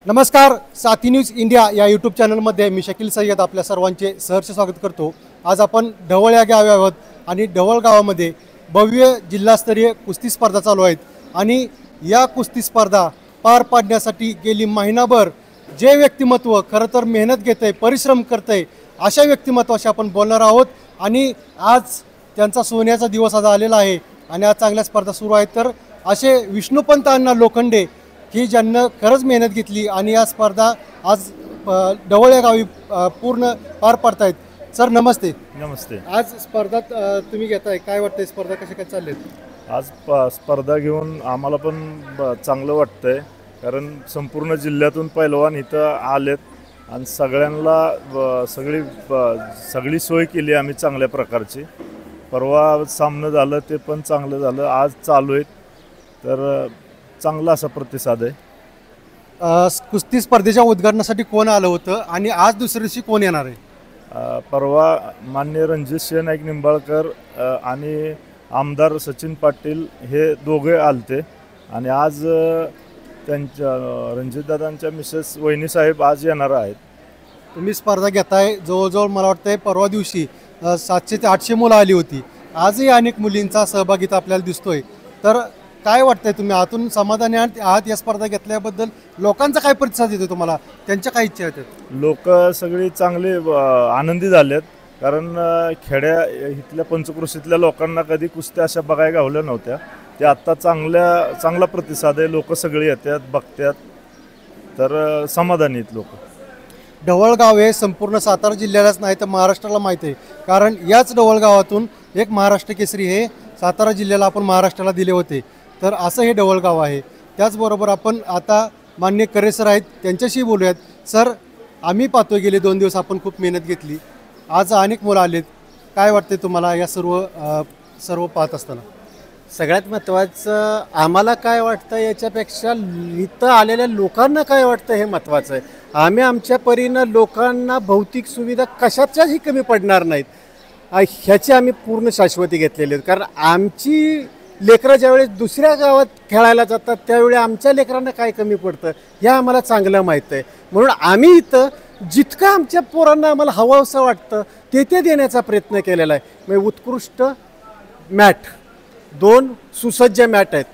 नमस्कार, साथी news India या यूट्यूब चॅनलमध्ये मी शकील सय्यद आपल्या सर्वांचे सहर्ष स्वागत करतो। आज आपण ढवळ या गावी आहोत आणि ढवळ गावामध्ये भव्य जिल्हास्तरीय कुस्ती स्पर्धा चालू आहेत आणि या कुस्ती स्पर्धा पार पाडण्यासाठी गेली महिनाभर जे व्यक्तिमत्व खरं तर मेहनत घेते, परिश्रम करते, अशा व्यक्तिमत्वाशी आपण बोलणार आहोत आणि आज त्यांचा सोन्याचा दिवस आज आलेला आहे आणि आज चांगल्या स्पर्धा सुरू आहेत। तर असे विष्णुपंत अण्णा लोखंडे की ज्यांना खरंच मेहनत घेतली आणि या स्पर्धा आज ढवळ या गावी पूर्ण पार पडतायत। सर नमस्ते। नमस्ते। आज स्पर्धा तुम्ही घेताय, काय वाटतंय स्पर्धा कशा काय चाललेत? आज स्पर्धा घेऊन आम्हाला पण चांगलं वाटतंय, कारण संपूर्ण जिल्ह्यातून पैलवान इथं आलेत आणि सगळ्यांना सगळी सोय केली आम्ही चांगल्या प्रकारची। परवा सामनं झालं ते पण चांगलं झालं, आज चालू आहेत तर चांगला असा प्रतिसाद आहे। कुस्ती स्पर्धेच्या उद्घाटनासाठी कोण आलं होतं आणि आज दुसऱ्या दिवशी कोण येणार आहे? परवा माननीय रणजित नाईक निंबाळकर आणि आमदार सचिन पाटील हे दोघे आलते आणि आज त्यांच्या रणजितदादांच्या मिसेस वहिनी साहेब आज येणार आहेत। तुम्ही स्पर्धा घेताय, जवळजवळ मला वाटतंय परवा दिवशी 700 ते 800 मुलं आली होती, आजही अनेक मुलींचा सहभाग इथं आपल्याला दिसतोय। तर काय वाटतंय, तुम्ही आतून समाधानी आहात या स्पर्धा घेतल्याबद्दल? लोकांचा काय प्रतिसाद येतो तुम्हाला, त्यांच्या काय इच्छा आहेत? लोक सगळी चांगले आनंदी झालेत, कारण खेड्या इथल्या पंचक्रोशीतल्या लोकांना कधी कुस्त्या अशा बघायला गावल्या नव्हत्या, ते आत्ता चांगला प्रतिसाद आहे। लोक सगळे येतात, बघतात, तर समाधानी आहेत लोक। ढवळ गाव हे संपूर्ण सातारा जिल्ह्यालाच नाही तर महाराष्ट्राला माहीत आहे, कारण याच ढवळ गावातून एक महाराष्ट्र केसरी हे सातारा जिल्ह्याला आपण महाराष्ट्राला दिले होते। तर असं हे ढवळ गाव आहे। त्याचबरोबर आपण आता मान्य करे सर आहेत, त्यांच्याशी बोलूयात। सर, आम्ही पाहतोय गेले 2 दिवस आपण खूप मेहनत घेतली, आज अनेक मुलं आलेत, काय वाटते तुम्हाला या सर्व पाहत असताना? सगळ्यात महत्त्वाचं आम्हाला काय वाटतं याच्यापेक्षा इथं आलेल्या लोकांना काय वाटतं हे महत्त्वाचं आहे। आम्ही आमच्या परीनं लोकांना भौतिक सुविधा कशाच्याही कमी पडणार नाहीत ह्याची आम्ही पूर्ण शाश्वती घेतलेली आहे, कारण आमची लेकरं ज्यावेळेस दुसऱ्या गावात खेळायला जातात त्यावेळी आमच्या लेकरांना काय कमी पडतं हे आम्हाला चांगलं माहीत आहे। म्हणून आम्ही इथं जितकं आमच्या पोरांना आम्हाला हवं असं वाटतं ते देण्याचा प्रयत्न केलेला आहे। म्हणजे उत्कृष्ट मॅट, 2 सुसज्ज मॅट आहेत,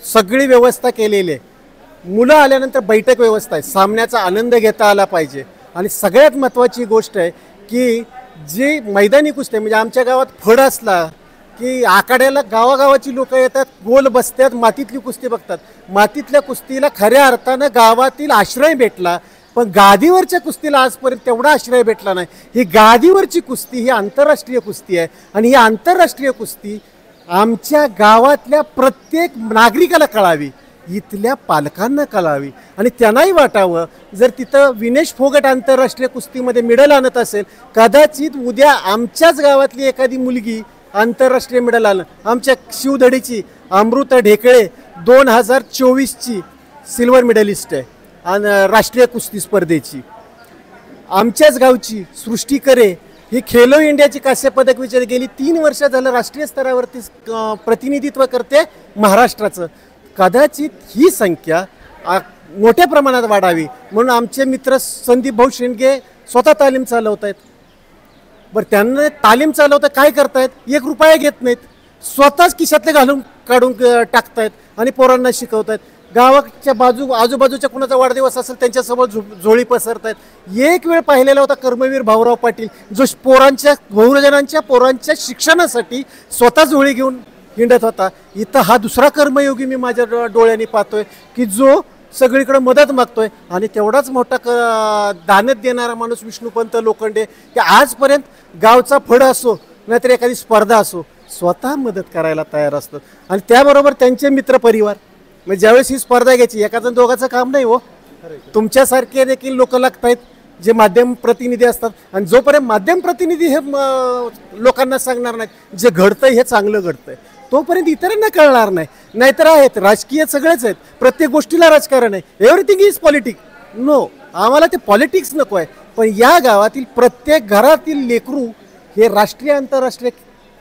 सगळी व्यवस्था केलेली आहे। मुलं आल्यानंतर बैठक व्यवस्था आहे, सामन्याचा आनंद घेता आला पाहिजे। आणि सगळ्यात महत्त्वाची गोष्ट आहे की जी मैदानी कुस्ती म्हणजे आमच्या गावात फड असला की आखाड्याला गावागावाची लोक येतात, गोल बसतात, मातीतली कुस्ती बघतात। मातीतल्या कुस्तीला खऱ्या अर्थानं गावातील आश्रय भेटला, पण गादीवरच्या कुस्तीला आजपर्यंत तेवढा आश्रय भेटला नाही। ही गादीवरची कुस्ती ही आंतरराष्ट्रीय कुस्ती आहे आणि ही आंतरराष्ट्रीय कुस्ती आमच्या गावातल्या प्रत्येक नागरिकाला कळावी, इथल्या पालकांना कळावी आणि त्यांनाही वाटावं जर तिथं विनेश फोगट आंतरराष्ट्रीय कुस्तीमध्ये मेडल आणत असेल, कदाचित उद्या आमच्याच गावातली एखादी मुलगी आंतरराष्ट्रीय मेडल आणलं। आमच्या शिवधडीची अमृता ढेकळे 2024ची सिल्वर मेडलिस्ट आहे आणि राष्ट्रीय कुस्ती स्पर्धेची। आमच्याच गावची सृष्टी करे ही खेलो इंडियाची कांस्य पदक विजेते, गेली 3 वर्ष झालं राष्ट्रीय स्तरावरती प्रतिनिधित्व करते महाराष्ट्राचं। कदाचित ही संख्या मोठ्या प्रमाणात वाढावी म्हणून आमचे मित्र संदीप भाऊ शेंडगे स्वतः तालीम चालवत आहेत। बरं, त्यांना तालीम चालवता काय करतायत, 1 रुपया घेत नाहीत, स्वतःच खिशातले काढून टाकतायत आणि पोरांना शिकवतायत। गावाच्या आजूबाजूच्या कुणाचा वाढदिवस असेल त्यांच्यासोबत झोळी पसरतायत। एक वेळ पाहिलेला होता कर्मवीर भाऊराव पाटील, जो बहुजनांच्या पोरांच्या शिक्षणासाठी स्वतः झोळी घेऊन हिंडत होता। इथं हा दुसरा कर्मयोगी मी माझ्या डोळ्यांनी पाहतोय की जो सगळीकडे मदत मागतोय आणि तेवढाच मोठा दानत देणारा माणूस विष्णुपंत लोखंडे, की आजपर्यंत गावचा फड असो नाहीतर एखादी स्पर्धा असो स्वतः मदत करायला तयार असतात। आणि त्याबरोबर त्यांचे मित्रपरिवार, म्हणजे ज्यावेळेस ही स्पर्धा घ्यायची एकाचं दोघाचं काम नाही हो, तुमच्यासारखे देखील लोक लागतायत जे माध्यम प्रतिनिधी असतात आणि जोपर्यंत माध्यम प्रतिनिधी हे लोकांना सांगणार नाहीत जे घडतंय हे चांगलं घडतंय तोपर्यंत इतरांना कळणार नाही। नाहीतर आहेत राजकीय सगळेच आहेत, प्रत्येक गोष्टीला राजकारण आहे, एव्हरीथिंग इज पॉलिटिक्स। नो, आम्हाला ते पॉलिटिक्स नको आहे, पण या गावातील प्रत्येक घरातील लेकरू हे राष्ट्रीय आंतरराष्ट्रीय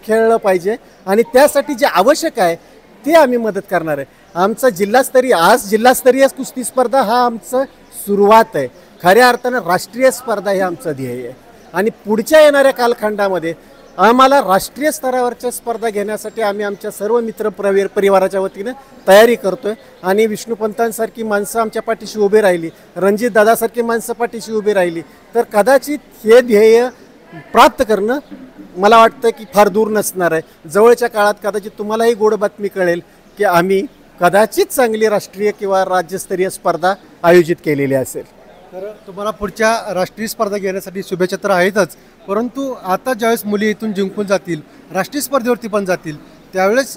खेळलं पाहिजे आणि त्यासाठी जे आवश्यक आहे ते आम्ही मदत करणार आहे। आमचा जिल्हास्तरीय आज जिल्हास्तरीय कुस्ती स्पर्धा हा आमचा सुरुवात आहे. खऱ्या अर्थानं राष्ट्रीय स्पर्धा हे आमचं ध्येय आहे आणि पुढच्या येणाऱ्या कालखंडामध्ये आम्हाला राष्ट्रीय स्तरावरच्या स्पर्धा घेण्यासाठी आम्ही आमच्या सर्व मित्र परिवाराच्या वतीनं तयारी करतोय आणि विष्णुपंतांसारखी माणसं आमच्या पाठीशी उभी राहिली, रणजित दादासारखी माणसं पाठीशी उभी राहिली तर कदाचित हे ध्येय प्राप्त करणं मला वाटतं की फार दूर नसणार आहे. जवळच्या काळात कदाचित तुम्हालाही गोड बातमी कळेल की आम्ही कदाचित चांगली राष्ट्रीय किंवा राज्यस्तरीय स्पर्धा आयोजित केलेली असेल. तर तुम्हाला पुढच्या राष्ट्रीय स्पर्धा घेण्यासाठी शुभेच्छा तर आहेतच, परंतु आता ज्यावेळेस मुली इथून जिंकून जातील, राष्ट्रीय स्पर्धेवरती पण जातील, त्यावेळेस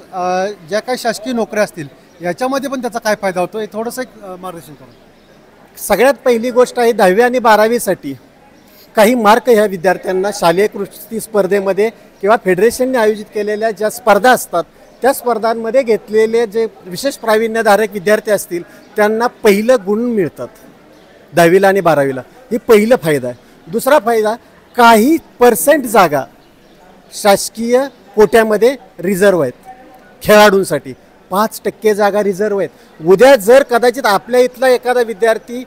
ज्या काही शासकीय नोकऱ्या असतील याच्यामध्ये पण त्याचा काय फायदा होतो हे थोडंसं एक मार्गदर्शन करा. सगळ्यात पहिली गोष्ट आहे 10वी आणि 12वीसाठी काही मार्क ह्या विद्यार्थ्यांना शालेय कुस्ती स्पर्धेमध्ये किंवा फेडरेशनने आयोजित केलेल्या ज्या स्पर्धा असतात त्या स्पर्धांमध्ये घेतलेले जे विशेष प्रावीण्यधारक विद्यार्थी असतील त्यांना पहिलं गुण मिळतात 10वीला आणि 12वीला. ही पहिलं फायदा आहे. दुसरा फायदा, काही % जागा शासकीय कोट्यामध्ये रिझर्व आहेत खेळाडूंसाठी. 5% जागा रिझर्व आहेत. उद्या जर कदाचित आपल्या इथला एखादा विद्यार्थी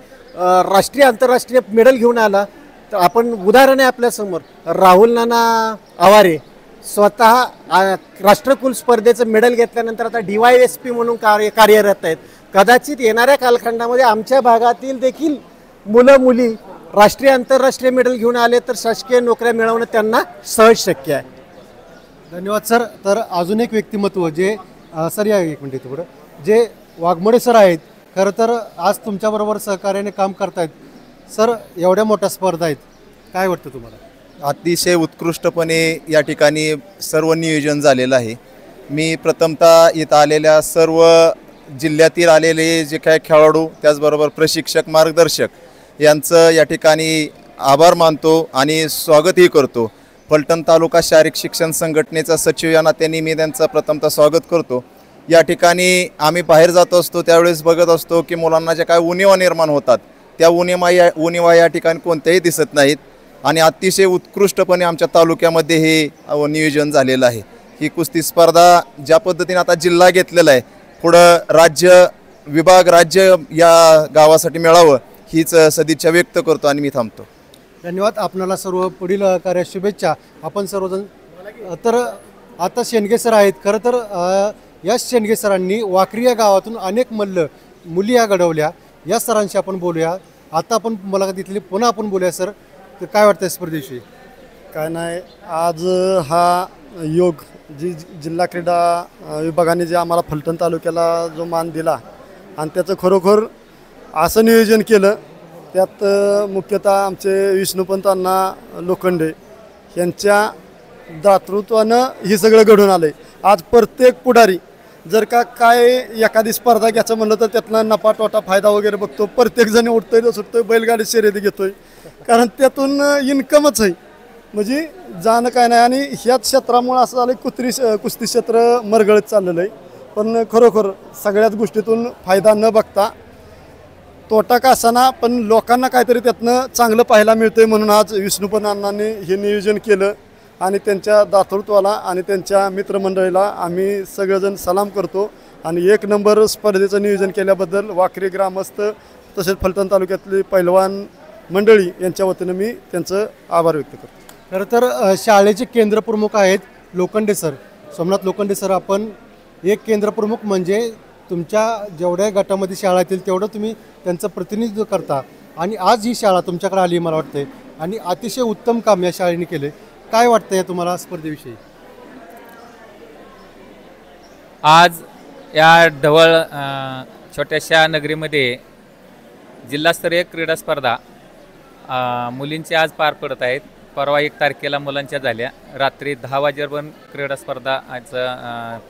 राष्ट्रीय आंतरराष्ट्रीय मेडल घेऊन आला तर आपण उदाहरण आहे आपल्यासमोर, राहुल नाना आवारे स्वतः राष्ट्रकुल स्पर्धेचं मेडल घेतल्यानंतर आता DYSP म्हणून कार्यरत आहेत. कदाचित येणाऱ्या कालखंडामध्ये आमच्या भागातील देखील मुलं मुली राष्ट्रीय आंतरराष्ट्रीय मेडल घेऊन आले तर शासकीय नोकऱ्या मिळवणं त्यांना सहज शक्य आहे. धन्यवाद सर. तर अजून एक व्यक्तिमत्व जे सर या एक मिनिट थोडं, जे वाघमोडे सर आहेत, खरं तर आज तुमच्याबरोबर सहकार्याने काम करतायत. सर, एवढ्या मोठ्या स्पर्धा आहेत, काय वाटतं तुम्हाला? अतिशय उत्कृष्टपणे या ठिकाणी सर्व नियोजन झालेलं आहे. मी प्रथमतः इथं आलेल्या सर्व जिल्ह्यातील आलेले जे काही खेळाडू त्याचबरोबर प्रशिक्षक मार्गदर्शक यांचं या ठिकाणी आभार मानतो आणि स्वागतही करतो. फलटण तालुका शारीरिक शिक्षण संघटनेचा सचिव या नात्याने मी त्यांचं प्रथमतः स्वागत करतो. या ठिकाणी आम्ही बाहेर जात असतो त्यावेळेस बघत असतो की मुलांना ज्या काही उणिवा निर्माण होतात त्या उणिवा या ठिकाणी कोणत्याही दिसत नाहीत आणि अतिशय उत्कृष्टपणे आमच्या तालुक्यामध्ये हे नियोजन झालेलं आहे. ही कुस्ती स्पर्धा ज्या पद्धतीने आता जिल्हा घेतलेला आहे, पुढं राज्य विभाग राज्य या गावासाठी मिळावं हीच सदिच्छा व्यक्त करतो आणि मी थांबतो. धन्यवाद. आपणाला सर्व पुढील कार्यात शुभेच्छा. आपण सर्वजण तर आता शेंडगे सर आहेत. खरं तर या शेंडगे सरांनी वाकरी या गावातून अनेक मुली या घडवल्या. या सरांशी आपण बोलूया. आता आपण मुलाखत घेतली, पुन्हा आपण बोलूया. सर, तर काय वाटतं स्पर्धेविषयी? काय नाही, आज हा योग जी जिल्हा क्रीडा विभागाने जे आम्हाला फलटण तालुक्याला जो मान दिला आणि त्याचं खरोखर असं नियोजन केलं, त्यात मुख्यतः आमचे विष्णुपंत अण्णा लोखंडे यांच्या दातृत्वानं हे सगळं घडून आलं आहे. आज प्रत्येक पुढारी जर का काय एखादी स्पर्धा घ्यायचं म्हणलं तर त्यातनं नफा तोटा फायदा वगैरे बघतो. प्रत्येकजण उठतोय सुटतोय, बैलगाडी शर्यती घेतोय, कारण त्यातून इन्कमच आहे. म्हणजे जाणं काय नाही. आणि ह्याच क्षेत्रामुळे असं झालं कुस्ती क्षेत्र मरगळत चाललेलं आहे. पण खरोखर सगळ्याच गोष्टीतून फायदा न बघता तोटा का असाना पण लोकांना काहीतरी त्यातनं चांगलं पाहायला मिळतंय, म्हणून आज विष्णुपंत अण्णांनी हे नियोजन केलं आणि त्यांच्या दातृत्वाला आणि त्यांच्या मित्रमंडळीला आम्ही सगळेजण सलाम करतो. आणि 1 नंबर स्पर्धेचं नियोजन केल्याबद्दल वाकरी ग्रामस्थ तसेच फलटण तालुक्यातली पैलवान मंडळी यांच्या वतीनं मी त्यांचं आभार व्यक्त करतो. खरं तर शाळेचे केंद्रप्रमुख आहेत लोखंडे सर, सोमनाथ लोखंडे सर. आपण एक केंद्रप्रमुख म्हणजे तुमच्या जेवढ्या गटामध्ये शाळा येतील तेवढं तुम्ही त्यांचं प्रतिनिधित्व करता आणि आज ही शाळा तुमच्याकडे आली मला वाटते आणि अतिशय उत्तम काम या शाळेने केले. काय वाटतं या तुम्हाला स्पर्धेविषयी? आज या ढवळ छोट्याशा नगरीमध्ये जिल्हास्तरीय क्रीडा स्पर्धा मुलींची आज पार पडत आहेत. परवा 1 तारखेला मुलांच्या झाल्या. रात्री 10 वाजेपर्यंत क्रीडा स्पर्धा आज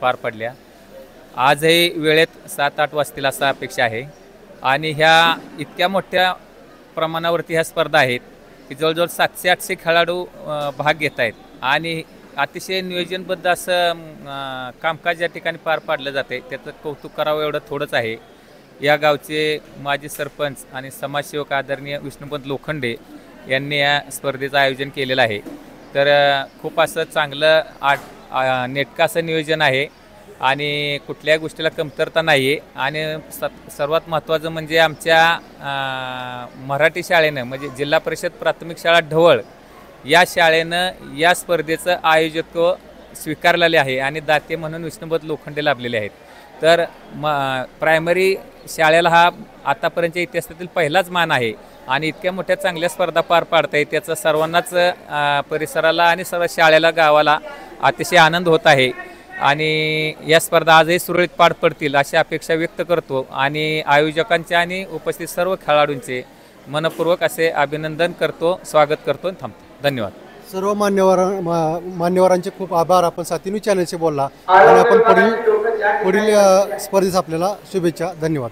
पार पडल्या. आजही वेळेत 7-8 वाजतील असा अपेक्षा आहे. आणि ह्या इतक्या मोठ्या प्रमाणावरती ह्या स्पर्धा आहेत की जवळजवळ 700-800 खेळाडू भाग घेत आहेत आणि अतिशय नियोजनबद्ध असं कामकाज या ठिकाणी पार पाडलं जाते. त्याचं कौतुक करावं एवढं थोडंच आहे. या गावचे माजी सरपंच आणि समाजसेवक आदरणीय विष्णुपंत लोखंडे यांनी या स्पर्धेचं आयोजन केलेलं आहे. तर खूप असं चांगलं नेटकं असं नियोजन आहे आणि कुठल्याही गोष्टीला कमतरता नाही आहे. आणि सर्वात महत्त्वाचं म्हणजे आमच्या मराठी शाळेनं म्हणजे जिल्हा परिषद प्राथमिक शाळा ढवळ या शाळेनं या स्पर्धेचं आयोजकत्व स्वीकारलेले आहे आणि दाते म्हणून विष्णुपद लोखंडे लाभलेले आहेत. तर प्रायमरी शाळेला हा आतापर्यंतच्या इतिहासातील पहिलाच मान आहे आणि इतक्या मोठ्या चांगल्या स्पर्धा पार पाडता येत त्याचा सर्वांनाच परिसराला आणि सर्व शाळेला गावाला अतिशय आनंद होत आहे. आणि या स्पर्धा आजही सुरळीत पार पडतील अशी अपेक्षा व्यक्त करतो आणि आयोजकांचे आणि उपस्थित सर्व खेळाडूंचे मनपूर्वक असे अभिनंदन करतो, स्वागत करतो आणि थांबतो. धन्यवाद. सर्व मान्यवरांचे खूप आभार. आपण सातिन्यू चॅनलशी बोलला आणि आपण पुढील स्पर्धेस आपल्याला शुभेच्छा. धन्यवाद.